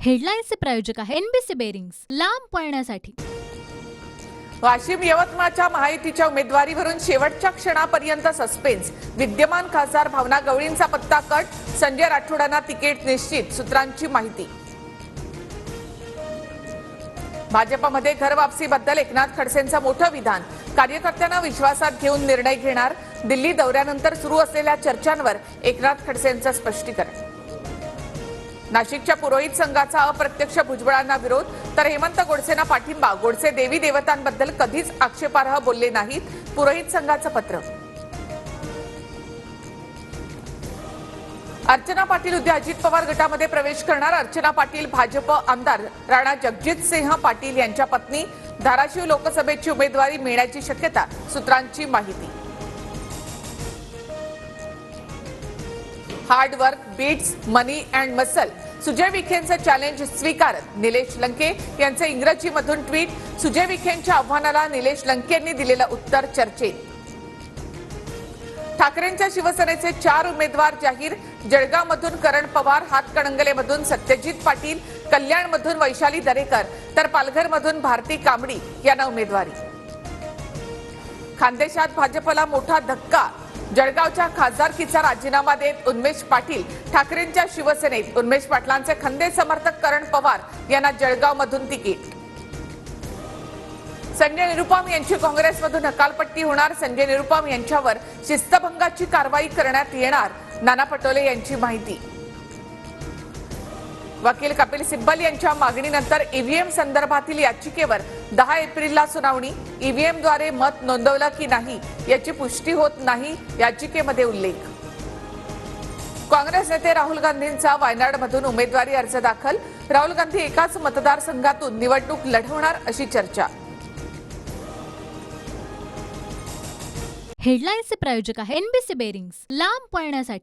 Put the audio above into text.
हेडलाईन्सचे प्रायोजक आहे NBC bearings, लांब पळण्यासाठी. वाशिम यवतमाळच्या महायुतीच्या उमेदवारीवरून शेवटच्या क्षणापर्यंत सस्पेन्स. विद्यमान खासदार भावना गवळींचा पत्ता कट. संजय राठोडांना तिकीट निश्चित, सूत्रांची माहिती. भाजपमध्ये घर वापसीबद्दल एकनाथ खडसेंचं मोठं विधान. कार्यकर्त्यांना विश्वासात घेऊन निर्णय घेणार. दिल्ली दौऱ्यानंतर सुरू असलेल्या चर्चांवर एकनाथ खडसेंचं स्पष्टीकरण. नाशिकच्या पुरोहित संघाचा अप्रत्यक्ष भुजबळांना विरोध, तर हेमंत गोडसेंना पाठिंबा. गोडसे देवी देवतांबद्दल कधीच आक्षेपार्ह बोलले नाहीत, पुरोहित संघाचं पत्र. अर्चना पाटील उद्या अजित पवार गटामध्ये प्रवेश करणार. अर्चना पाटील भाजप आमदार राणा जगजितसिंह पाटील यांच्या पत्नी. धाराशिव लोकसभेची उमेदवारी मिळण्याची शक्यता, सूत्रांची माहिती. Hard work beats money and muscle. Sujay विखेंचं चॅलेंज स्वीकारत निलेश लंके यांचे इंग्रजीमधून ट्विट. सुजय विखेंच्या आव्हानाला निलेश लंकेंनी दिलेलं उत्तर चर्चेत. ठाकरेंच्या शिवसेनेचे 4 उमेदवार जाहीर. जळगावमधून करण पवार, हातकणंगलेमधून सत्यजित पाटील, कल्याणमधून वैशाली दरेकर, तर पालघरमधून भारती कांबडी यांना उमेदवारी. खानदेशात भाजपला मोठा धक्का. जळगावच्या खासदारकीचा राजीनामा देत उन्मेष पाटील ठाकरेंच्या शिवसेनेत. उन्मेष पाटलांचे खंदे समर्थक करण पवार यांना जळगावमधून तिकीट. संजय निरुपम यांची काँग्रेसमधून हकालपट्टी होणार. संजय निरुपम यांच्यावर शिस्तभंगाची कारवाई करण्यात येणार, नाना पटोले यांची माहिती. वकील कपिल सिब्बल यांच्या मागणीनंतर ईव्हीएम संदर्भातील याचिकेवर 10 एप्रिलला सुनावणी. ईव्हीएमद्वारे मत नोंदवलं की नाही याची पुष्टी होत नाही, याचिकेमध्ये उल्लेख. काँग्रेस नेते राहुल गांधींचा वायनाडमधून उमेदवारी अर्ज दाखल. राहुल गांधी एकाच मतदारसंघातून निवडणूक लढवणार अशी चर्चा. हेडलाईन्सचे प्रायोजक आहे एनबीसी बेरिंग्स, लांब पळण्यासाठी.